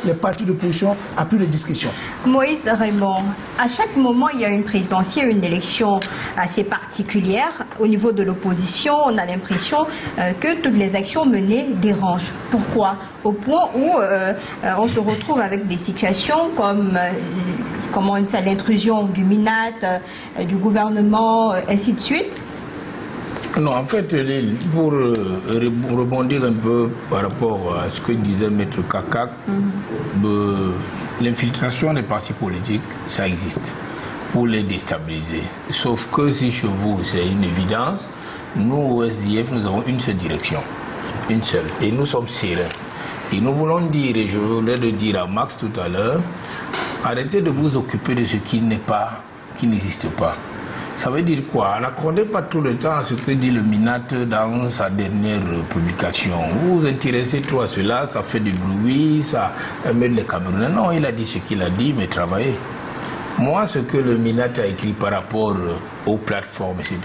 Les partis d'opposition à plus de discussion. Moïse Raymond, à chaque moment, il y a une présidentielle, une élection assez particulière. Au niveau de l'opposition, on a l'impression que toutes les actions menées dérangent. Pourquoi? Au point où on se retrouve avec des situations comme l'intrusion du MINAT, du gouvernement, ainsi de suite. Non, en fait, pour rebondir un peu par rapport à ce que disait Maître Kakak, l'infiltration des partis politiques, ça existe pour les déstabiliser. Sauf que si chez vous, c'est une évidence, nous, au SDF, nous avons une seule direction, une seule, et nous sommes sereins. Et nous voulons dire, et je voulais le dire à Max tout à l'heure, arrêtez de vous occuper de ce qui n'existe pas. Ça veut dire quoi? N'accordez pas tout le temps à ce que dit le MINAT dans sa dernière publication. Vous vous intéressez trop à cela, ça fait du bruit, ça amène les Camerounais. Non, il a dit ce qu'il a dit, mais travaillez. Moi, ce que le MINAT a écrit par rapport aux plateformes, etc.,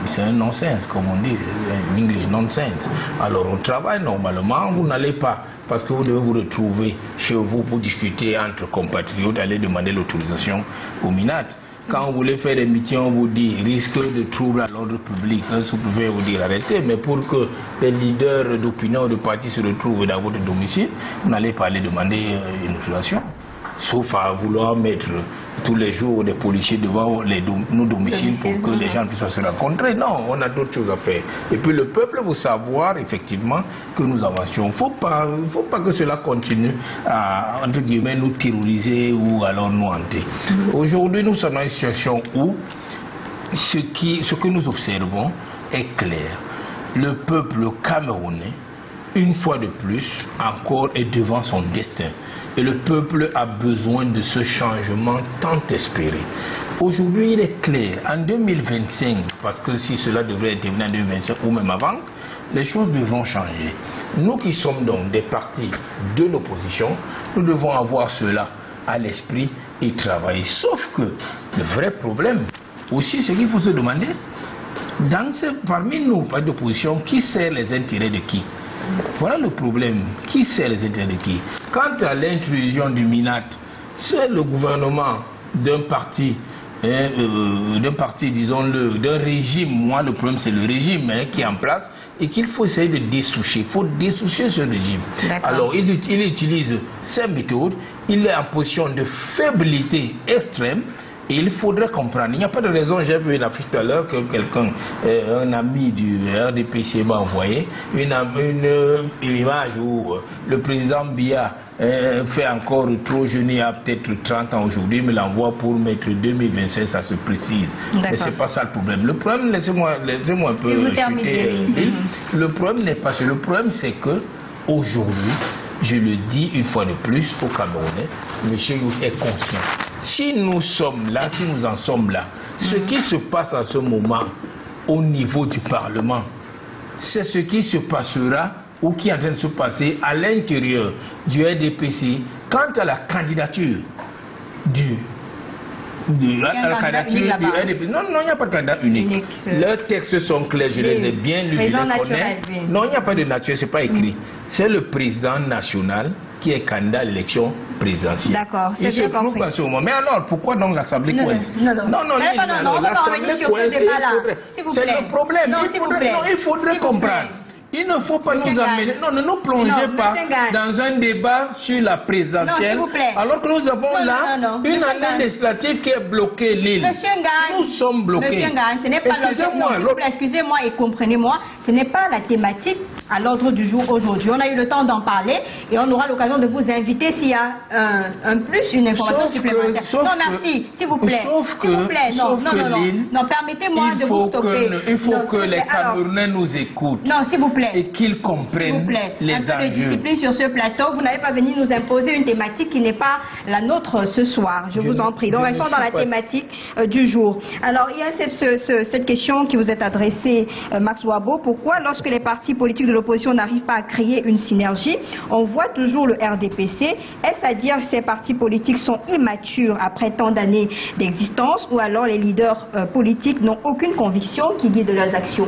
c'est un nonsense, comme on dit, un English nonsense. Alors on travaille normalement, vous n'allez pas, parce que vous devez vous retrouver chez vous pour discuter entre compatriotes, aller demander l'autorisation au MINAT. Quand vous voulez faire des meetings, on vous dit risque de trouble à l'ordre public. Un sous-préfet vous dire arrêtez, mais pour que les leaders d'opinion ou de parti se retrouvent dans votre domicile, vous n'allez pas aller demander une autorisation. Sauf à vouloir mettre tous les jours des policiers devant nos domiciles pour que les gens puissent se rencontrer. Non, on a d'autres choses à faire. Et puis le peuple veut savoir effectivement que nous avancions. Il ne faut pas que cela continue à, entre guillemets, nous terroriser ou alors nous hanter. Aujourd'hui, nous sommes dans une situation où ce que nous observons est clair. Le peuple camerounais, une fois de plus, encore est devant son destin. Et le peuple a besoin de ce changement tant espéré. Aujourd'hui, il est clair, en 2025, parce que si cela devrait intervenir en 2025 ou même avant, les choses devront changer. Nous qui sommes donc des partis de l'opposition, nous devons avoir cela à l'esprit et travailler. Sauf que le vrai problème, aussi, c'est qu'il faut se demander, parmi nous, partis d'opposition, qui sert les intérêts de qui? Voilà le problème. Qui sert les intérêts de qui? Quant à l'intrusion du MINAT, c'est le gouvernement d'un parti, disons-le, d'un régime. Moi, le problème, c'est le régime qui est en place et qu'il faut essayer de dessoucher. Il faut dessoucher ce régime. Alors, il utilise ces méthodes. Il est en position de faiblité extrême. Et il faudrait comprendre, il n'y a pas de raison, j'ai vu une affiche tout à l'heure que quelqu'un, un ami du RDPC m'a envoyé, une image où le président Biya fait encore trop jeune, il a peut-être 30 ans aujourd'hui, mais l'envoie pour mettre 2025, ça se précise. Mais ce n'est pas ça le problème. Le problème, laissez-moi un peu chuter. Le problème n'est pas ça. Le problème, c'est que aujourd'hui, je le dis une fois de plus au Camerounais, M. Youf est conscient. Si nous sommes là, si nous en sommes là, ce qui se passe en ce moment au niveau du Parlement, c'est ce qui se passera ou qui est en train de se passer à l'intérieur du RDPC quant à la candidature du RDPC. Non, il n'y a pas de candidat unique. Leurs textes sont clairs, je les ai bien lus, je les connais. Non, il n'y a pas de nature, ce n'est pas écrit. C'est le président national qui est candidat à l'élection présidentielle. D'accord, c'est bien compris. En ce moment. Mais alors, pourquoi donc l'Assemblée coince? Non, l'Assemblée coince, c'est le problème. Il faudrait comprendre. Il ne faut pas nous amener. Non, ne nous plongez pas dans un débat sur la présidentielle. Alors que nous avons là une année législative qui est bloquée, l'île. Monsieur Ngagne, nous sommes bloqués. Monsieur Ngagne, ce n'est pas excusez-moi et comprenez-moi, ce n'est pas la thématique à l'ordre du jour aujourd'hui. On a eu le temps d'en parler et on aura l'occasion de vous inviter s'il y a une information supplémentaire. Non, merci, s'il vous plaît. S'il vous plaît, non, permettez-moi de vous stopper. Il faut que les Camerounais nous écoutent. Non, s'il vous plaît. Et qu'ils comprennent les enjeux. Un peu de discipline sur ce plateau. Vous n'avez pas venu nous imposer une thématique qui n'est pas la nôtre ce soir. Je vous en prie. Donc, restons dans la thématique du jour. Alors, il y a cette question qui vous est adressée, Max Wabo. Pourquoi, lorsque les partis politiques de l'opposition n'arrivent pas à créer une synergie, on voit toujours le RDPC? Est-ce à dire que ces partis politiques sont immatures après tant d'années d'existence ou alors les leaders politiques n'ont aucune conviction qui guide leurs actions?